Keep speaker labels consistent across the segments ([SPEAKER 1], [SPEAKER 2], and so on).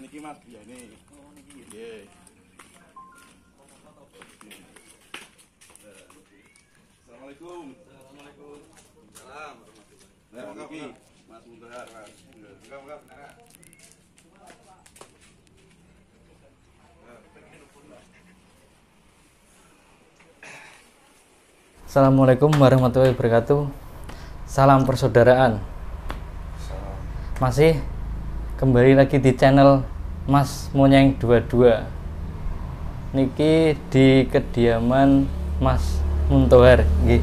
[SPEAKER 1] niki Mas biyane. Oh niki. Nggih. Assalamualaikum. Assalamualaikum. Salam warahmatullahi wabarakatuh. Mas Mudahar, Mas. Enggak.
[SPEAKER 2] Assalamualaikum warahmatullahi wabarakatuh. Salam persaudaraan. Masih kembali lagi di channel Mas Monyeng 22. Niki di kediaman Mas Muntohar. Nggih.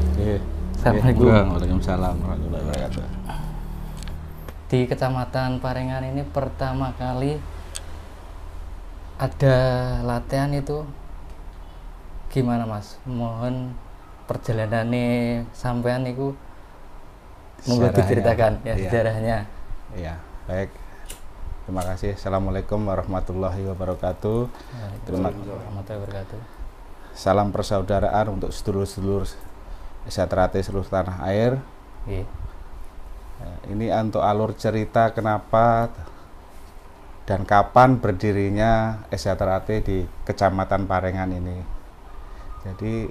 [SPEAKER 2] Assalamualaikum.
[SPEAKER 1] Waalaikumsalam warahmatullahi wabarakatuh.
[SPEAKER 2] Di Kecamatan Parengan ini pertama kali ada latihan itu gimana Mas? Mohon perjalanannya sampean itu monggo diceritakan ya sejarahnya.
[SPEAKER 1] Iya, baik. Terima kasih. Assalamualaikum warahmatullahi wabarakatuh. Terima kasih
[SPEAKER 2] warahmatullahi wabarakatuh.
[SPEAKER 1] Salam persaudaraan untuk sedulur-sedulur SHTRAT seluruh tanah air.
[SPEAKER 2] Iya.
[SPEAKER 1] Ini untuk alur cerita kenapa dan kapan berdirinya SHTRAT di Kecamatan Parengan ini. Jadi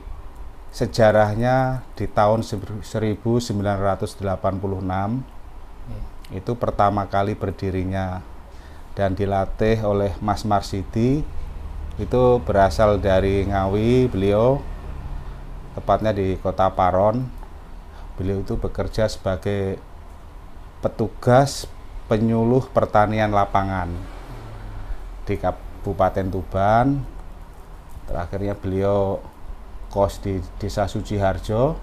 [SPEAKER 1] sejarahnya di tahun 1986 itu pertama kali berdirinya dan dilatih oleh Mas Marsidi. Itu berasal dari Ngawi, beliau tepatnya di Kota Paron. Beliau itu bekerja sebagai petugas penyuluh pertanian lapangan di Kabupaten Tuban. Terakhirnya beliau kos di Desa Suciharjo.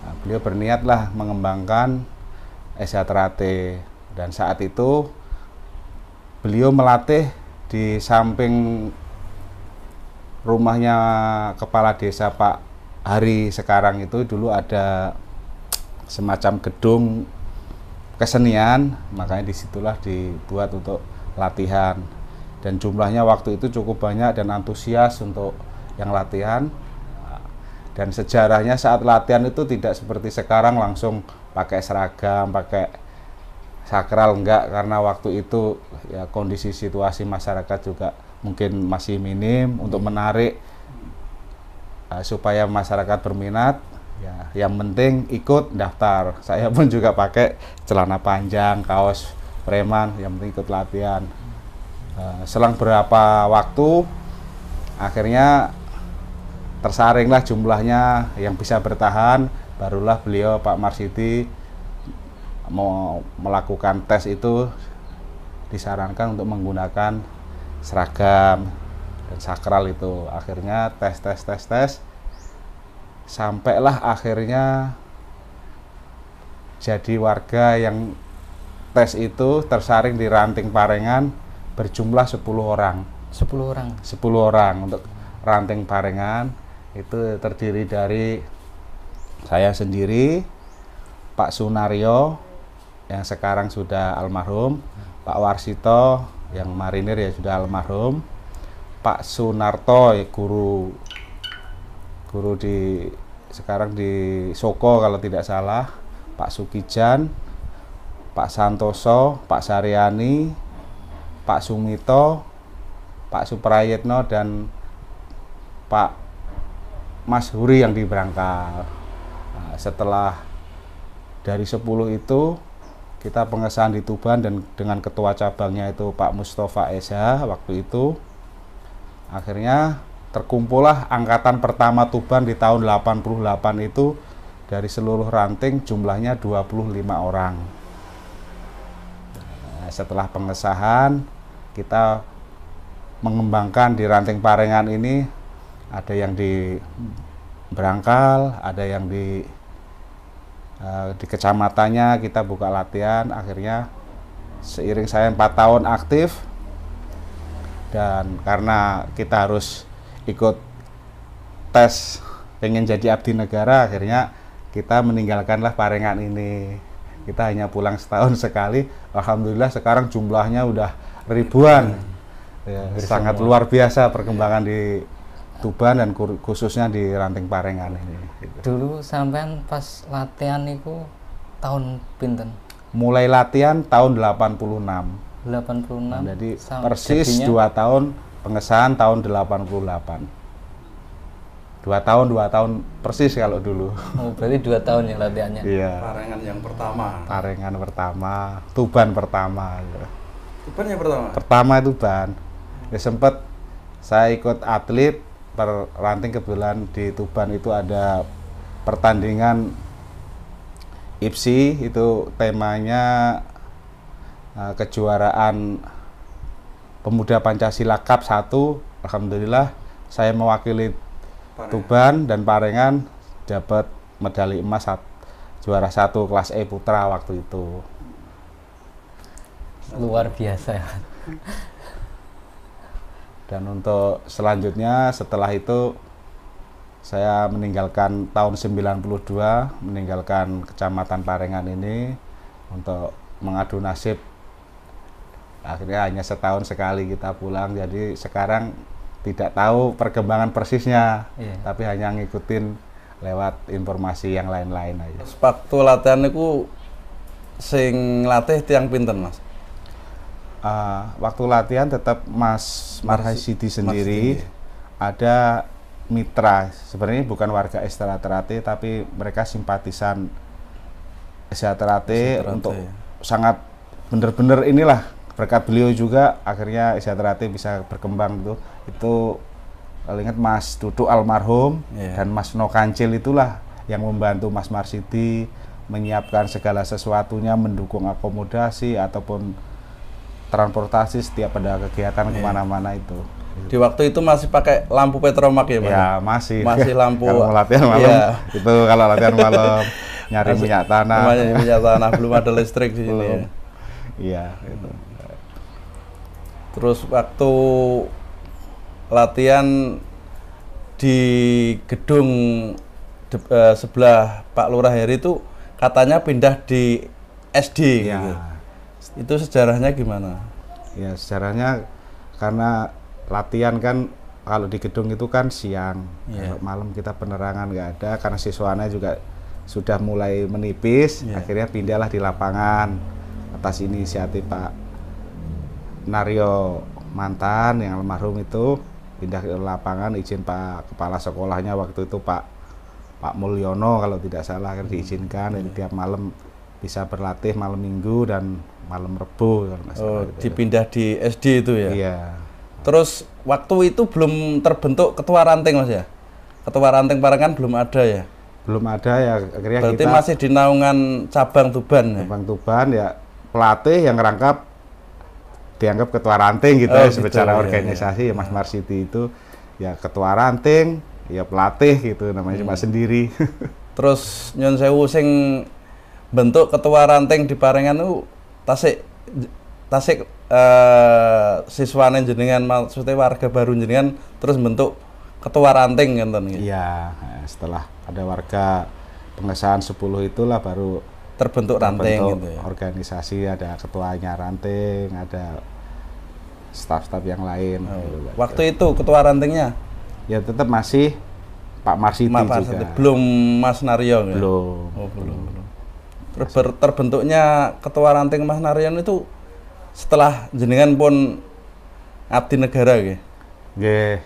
[SPEAKER 1] Nah, beliau berniatlah mengembangkan SHTRAT dan saat itu beliau melatih di samping rumahnya kepala desa Pak Hari sekarang itu dulu ada semacam gedung kesenian, makanya disitulah dibuat untuk latihan dan jumlahnya waktu itu cukup banyak dan antusias untuk yang latihan. Dan sejarahnya saat latihan itu tidak seperti sekarang langsung pakai seragam, pakai sakral, enggak, karena waktu itu ya kondisi situasi masyarakat juga mungkin masih minim untuk menarik supaya masyarakat berminat. Ya, yang penting ikut daftar. Saya pun juga pakai celana panjang, kaos preman, yang penting ikut latihan. Selang berapa waktu akhirnya tersaringlah jumlahnya yang bisa bertahan, barulah beliau Pak Marsidi mau melakukan tes itu disarankan untuk menggunakan seragam dan sakral itu. Akhirnya tes sampailah akhirnya jadi warga yang tes itu tersaring di Ranting Parengan berjumlah 10 orang.
[SPEAKER 2] 10 orang.
[SPEAKER 1] 10 orang untuk Ranting Parengan. Itu terdiri dari saya sendiri, Pak Sunaryo yang sekarang sudah almarhum, Pak Warsito yang marinir ya sudah almarhum, Pak Sunarto ya, guru di sekarang di Soko kalau tidak salah, Pak Sukijan, Pak Santoso, Pak Saryani, Pak Sumito, Pak Suprayitno dan Pak Mas Huri yang di Brangkal. Nah, setelah dari 10 itu kita pengesahan di Tuban dan dengan ketua cabangnya itu Pak Mustafa Esa waktu itu. Akhirnya terkumpullah angkatan pertama Tuban di tahun 88 itu dari seluruh ranting jumlahnya 25 orang. Nah, setelah pengesahan kita mengembangkan di Ranting Parengan ini. Ada yang di Brangkal, ada yang di kecamatannya kita buka latihan. Akhirnya seiring saya 4 tahun aktif dan karena kita harus ikut tes pengen jadi abdi negara, akhirnya kita meninggalkanlah Parengan ini. Kita hanya pulang setahun sekali. Alhamdulillah sekarang jumlahnya udah ribuan. Ya, sangat luar biasa perkembangan di Tuban dan khususnya di Ranting Parengan ini.
[SPEAKER 2] Dulu sampean pas latihan itu tahun pinten?
[SPEAKER 1] Mulai latihan tahun 86.
[SPEAKER 2] 86
[SPEAKER 1] Jadi
[SPEAKER 2] sampai
[SPEAKER 1] persis
[SPEAKER 2] jadinya
[SPEAKER 1] 2 tahun pengesahan tahun 88. 2 tahun persis kalau dulu.
[SPEAKER 2] oh, berarti 2 tahun ya latihannya.
[SPEAKER 1] Iya.
[SPEAKER 3] Parengan yang pertama.
[SPEAKER 1] Parengan pertama, Tuban pertama.
[SPEAKER 3] Tuban yang pertama.
[SPEAKER 1] Pertama Tuban. Ya sempet saya ikut atlet per ranting, kebetulan di Tuban itu ada pertandingan IPSI, itu temanya kejuaraan Pemuda Pancasila Cup 1. Alhamdulillah saya mewakili
[SPEAKER 3] Parengan.
[SPEAKER 1] Tuban dan Parengan dapat medali emas juara 1 kelas E putra waktu itu.
[SPEAKER 2] Luar biasa ya.
[SPEAKER 1] Dan untuk selanjutnya setelah itu saya meninggalkan tahun 92, meninggalkan Kecamatan Parengan ini untuk mengadu nasib. Akhirnya hanya setahun sekali kita pulang, jadi sekarang tidak tahu perkembangan persisnya,
[SPEAKER 2] Iya.
[SPEAKER 1] tapi hanya ngikutin lewat informasi yang lain-lain aja.
[SPEAKER 3] Waktu latihan niku sing latih tiang pinten, Mas?
[SPEAKER 1] Waktu latihan tetap Mas Marhaisidi sendiri, ada mitra, sebenarnya bukan warga Estraterate tapi mereka simpatisan Estraterate untuk
[SPEAKER 3] ya.
[SPEAKER 1] sangat bener-bener inilah berkat beliau juga akhirnya Estraterate bisa berkembang gitu. Itu kalau ingat Mas Dudu almarhum dan Mas Nokancil itulah yang membantu Mas Marsidi menyiapkan segala sesuatunya, mendukung akomodasi ataupun transportasi setiap ada kegiatan kemana-mana itu.
[SPEAKER 3] Di waktu itu masih pakai lampu petromak ya, Mas?
[SPEAKER 1] Ya masih.
[SPEAKER 3] Masih lampu.
[SPEAKER 1] Kalau latihan malam, itu kalau latihan malam nyari minyak tanah.
[SPEAKER 3] Minyak tanah, belum ada listrik di sini. Ya.
[SPEAKER 1] Iya. Gitu.
[SPEAKER 3] Terus waktu latihan di gedung sebelah Pak Lurah Heri itu katanya pindah di SD.
[SPEAKER 1] Ya.
[SPEAKER 3] Gitu. Itu sejarahnya gimana?
[SPEAKER 1] Ya sejarahnya karena latihan kan kalau di gedung itu kan siang, kalau malam kita penerangan nggak ada karena siswanya juga sudah mulai menipis, akhirnya pindahlah di lapangan atas inisiatif Pak Naryo mantan yang almarhum itu pindah ke lapangan, izin Pak Kepala Sekolahnya waktu itu Pak Mulyono kalau tidak salah kan diizinkan, jadi tiap malam bisa berlatih malam Minggu dan malam Rebo kalau nggak salah. Gitu.
[SPEAKER 3] Dipindah di SD itu ya?
[SPEAKER 1] Iya.
[SPEAKER 3] Terus waktu itu belum terbentuk ketua ranting, Mas ya? Ketua ranting Parengan belum ada ya?
[SPEAKER 1] Belum ada ya, akhirnya
[SPEAKER 3] berarti
[SPEAKER 1] kita
[SPEAKER 3] masih di naungan cabang Tuban ya?
[SPEAKER 1] Cabang Tuban ya, pelatih yang rangkap dianggap ketua ranting gitu ya, secara organisasi ya Mas Marsidi itu ya ketua ranting, ya pelatih gitu namanya cuma sendiri.
[SPEAKER 3] Terus nyon sewu sing bentuk ketua ranting di Parengan itu tasik siswane jenengan, maksudnya warga baru jenengan terus bentuk ketua ranting ngenten gitu.
[SPEAKER 1] Iya, setelah ada warga pengesahan 10 itulah baru
[SPEAKER 3] terbentuk ranting gitu ya.
[SPEAKER 1] Organisasi, ada ketuanya ranting, ada staf-staf yang lain. Gitu.
[SPEAKER 3] Waktu itu ketua rantingnya?
[SPEAKER 1] Ya tetap masih Pak Marsidi juga.
[SPEAKER 3] Belum Mas Naryo ya?
[SPEAKER 1] Belum.
[SPEAKER 3] Oh, belum. Terbentuknya ketua ranting Mas Naryo itu setelah jenengan pun abdi negara gitu?
[SPEAKER 1] Nggih.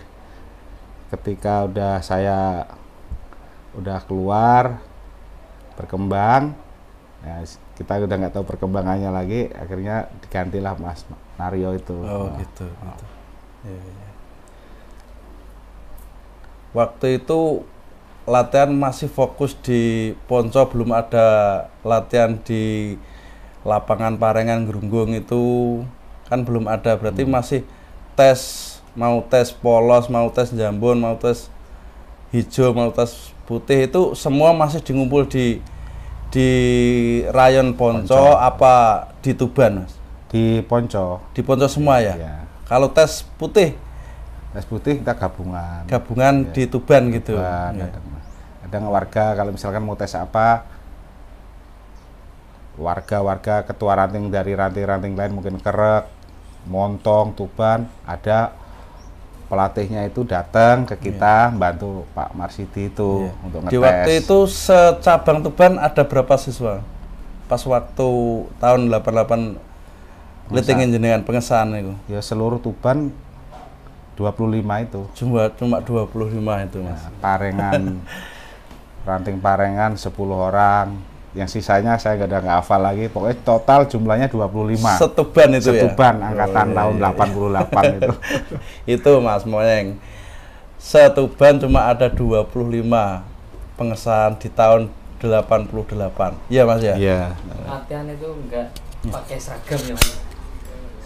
[SPEAKER 1] Ketika saya udah keluar berkembang, ya kita udah nggak tahu perkembangannya lagi, akhirnya digantilah Mas Naryo itu.
[SPEAKER 3] Oh gitu. Ya. Waktu itu latihan masih fokus di Ponco, belum ada latihan di lapangan Parengan Grunggung itu kan belum ada, berarti masih tes, mau tes polos, mau tes jambon, mau tes hijau, mau tes putih, itu semua masih ngumpul di rayon Ponco apa di Tuban, Mas?
[SPEAKER 1] Di Ponco.
[SPEAKER 3] Di Ponco semua ya?
[SPEAKER 1] Ya.
[SPEAKER 3] Kalau tes putih
[SPEAKER 1] kita gabungan.
[SPEAKER 3] Gabungan ya. Di Tuban gitu.
[SPEAKER 1] Tuban, ya. Kadang warga kalau misalkan mau tes apa, warga ketua ranting dari ranting-ranting lain mungkin Kerek, Montong, Tuban, ada pelatihnya itu datang ke kita bantu Pak Marsidi itu untuk ngetes.
[SPEAKER 3] Di waktu itu secabang Tuban ada berapa siswa? Pas waktu tahun 88 Letingin jenengan pengesahan itu.
[SPEAKER 1] Ya seluruh Tuban 25 itu.
[SPEAKER 3] Cuma 25 itu, Mas.
[SPEAKER 1] Nah, parengan ranting parengan 10 orang. Yang sisanya saya nggak hafal lagi. Pokoknya total jumlahnya 25.
[SPEAKER 3] Setuban itu ya.
[SPEAKER 1] Setuban angkatan tahun 88 itu.
[SPEAKER 3] Itu Mas Moyeng. Setuban cuma ada 25 pengesahan di tahun 88. Iya Mas ya?
[SPEAKER 1] Iya.
[SPEAKER 2] Latihan itu enggak pakai seragam ya Mas?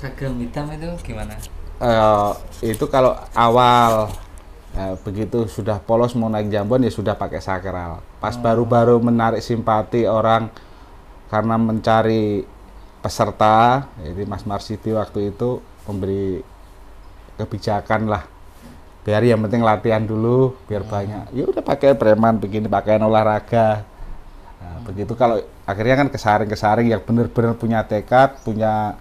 [SPEAKER 2] Seragam hitam itu gimana?
[SPEAKER 1] Itu kalau awal begitu sudah polos mau naik Jambon ya sudah pakai sakral. Pas baru-baru menarik simpati orang karena mencari peserta, jadi Mas Marsidi waktu itu memberi kebijakan lah, biar yang penting latihan dulu biar banyak. Ya udah pakai preman begini, pakaian olahraga. Nah, begitu kalau akhirnya kan kesaring yang benar-benar punya tekad, punya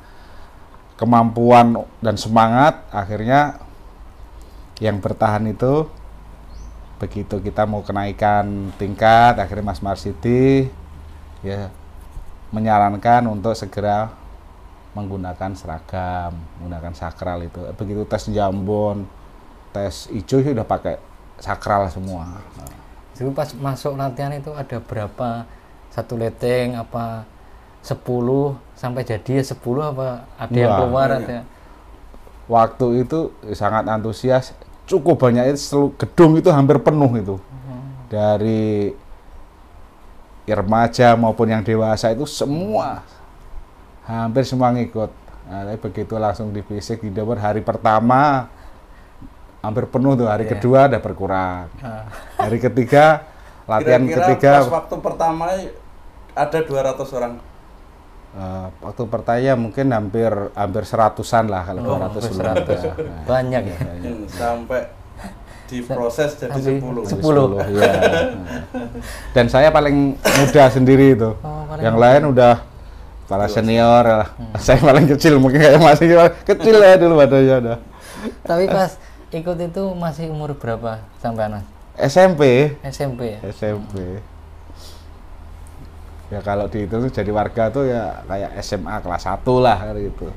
[SPEAKER 1] kemampuan dan semangat, akhirnya yang bertahan itu begitu kita mau kenaikan tingkat, akhirnya Mas Marsidi ya menyarankan untuk segera menggunakan seragam, menggunakan sakral itu. Begitu tes Jambon, tes ijo sudah pakai sakral semua.
[SPEAKER 2] Jadi pas masuk latihan itu ada berapa? Satu leteng apa 10 sampai jadi ya 10 apa ada yang keluar ada?
[SPEAKER 1] Waktu itu sangat antusias, cukup banyak itu, seluruh gedung itu hampir penuh itu. Dari remaja maupun yang dewasa itu semua, hampir semua ngikut. Nah, tapi begitu langsung di fisik di Dober hari pertama hampir penuh tuh, hari kedua ada berkurang. Hari ketiga latihan
[SPEAKER 3] ketiga pas waktu pertama ada 200 orang.
[SPEAKER 1] Waktu pertanyaan mungkin hampir 100-an lah kalau 200 lebih. Ya.
[SPEAKER 2] Banyak ya.
[SPEAKER 3] Sampai diproses jadi 10.
[SPEAKER 1] 10 ya. Dan saya paling muda sendiri itu. Yang lain udah para senior lah. Saya paling kecil, mungkin kayak masih kecil ya dulu badannya udah.
[SPEAKER 2] Tapi pas ikut itu masih umur berapa sampai Mas?
[SPEAKER 1] SMP.
[SPEAKER 2] SMP ya?
[SPEAKER 1] SMP. Ya kalau dihitung jadi warga tuh ya kayak SMA kelas 1 lah gitu.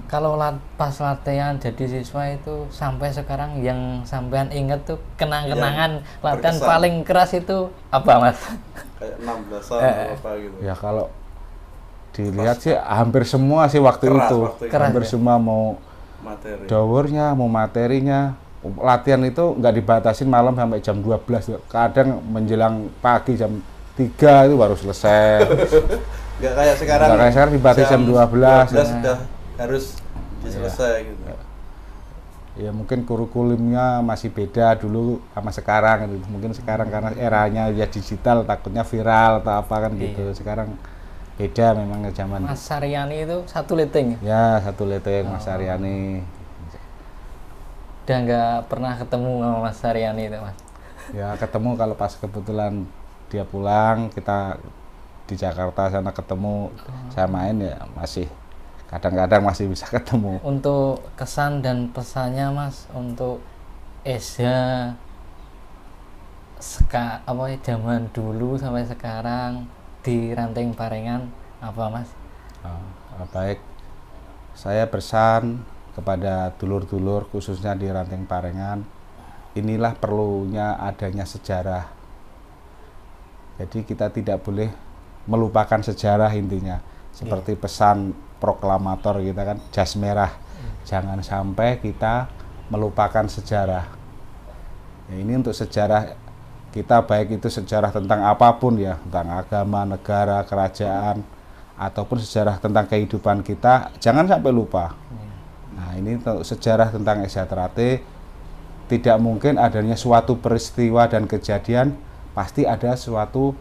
[SPEAKER 2] Kalau pas latihan jadi siswa itu sampai sekarang yang sampean inget tuh kenang-kenangan latihan berkesan. Paling keras itu apa Mas?
[SPEAKER 3] Kayak 16-an apa gitu.
[SPEAKER 1] Ya kalau dilihat sih hampir semua sih waktu itu. Hampir semua mau materi. Daurnya, mau materinya. Latihan itu nggak dibatasin malam sampai jam 12. Kadang menjelang pagi jam 3 itu baru selesai.
[SPEAKER 3] Nggak kayak sekarang.
[SPEAKER 1] Nggak kayak sekarang dibatasi jam 12.
[SPEAKER 3] Sudah harus selesai gitu.
[SPEAKER 1] Ya mungkin kurikulumnya masih beda dulu sama sekarang gitu. Mungkin sekarang karena eranya ya digital, takutnya viral atau apa kan gitu. Sekarang beda memang ke zaman.
[SPEAKER 2] Mas Saryani itu satu leteng?
[SPEAKER 1] Ya, satu leteng Mas Saryani.
[SPEAKER 2] Udah nggak pernah ketemu sama Mas Saryani itu Mas?
[SPEAKER 1] Ya ketemu kalau pas kebetulan dia pulang, kita di Jakarta sana ketemu, saya main ya masih kadang-kadang masih bisa ketemu.
[SPEAKER 2] Untuk kesan dan pesannya Mas untuk Eza zaman dulu sampai sekarang di Ranting Parengan apa Mas?
[SPEAKER 1] Baik, saya pesan kepada dulur-dulur khususnya di Ranting Parengan, inilah perlunya adanya sejarah. Jadi kita tidak boleh melupakan sejarah intinya. Seperti pesan proklamator kita kan, jas merah. Jangan sampai kita melupakan sejarah. Ya, ini untuk sejarah kita, baik itu sejarah tentang apapun ya, tentang agama, negara, kerajaan, ataupun sejarah tentang kehidupan kita, jangan sampai lupa. Nah ini untuk sejarah tentang Eza Trate, tidak mungkin adanya suatu peristiwa dan kejadian, pasti ada suatu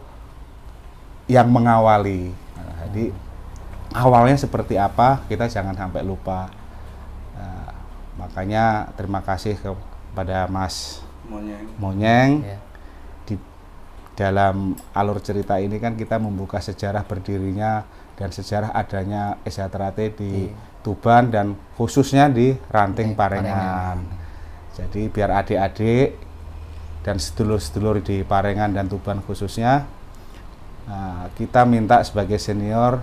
[SPEAKER 1] yang mengawali. Nah, jadi awalnya seperti apa kita jangan sampai lupa. Nah, makanya terima kasih kepada Mas Monyeng. Di dalam alur cerita ini kan kita membuka sejarah berdirinya dan sejarah adanya Eza Trate di Tuban dan khususnya di Ranting Parengan. Jadi biar adik-adik dan sedulur-sedulur di Parengan dan Tuban khususnya, kita minta sebagai senior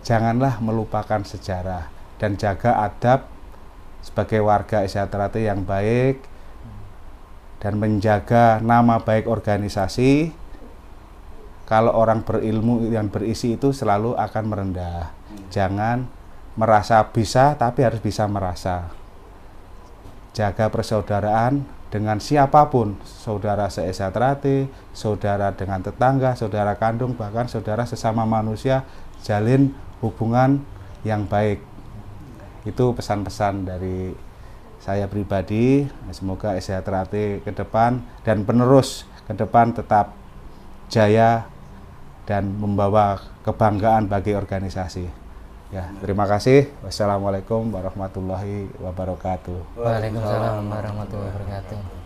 [SPEAKER 1] janganlah melupakan sejarah dan jaga adab sebagai warga SDT yang baik dan menjaga nama baik organisasi. Kalau orang berilmu yang berisi itu selalu akan merendah. Jangan merasa bisa, tapi harus bisa merasa. Jaga persaudaraan dengan siapapun, saudara se-SDT, saudara dengan tetangga, saudara kandung, bahkan saudara sesama manusia, jalin hubungan yang baik. Itu pesan-pesan dari saya pribadi. Semoga SDT ke depan dan penerus ke depan tetap jaya dan membawa kebanggaan bagi organisasi. Ya, terima kasih. Wassalamualaikum warahmatullahi wabarakatuh.
[SPEAKER 2] Waalaikumsalam warahmatullahi wabarakatuh.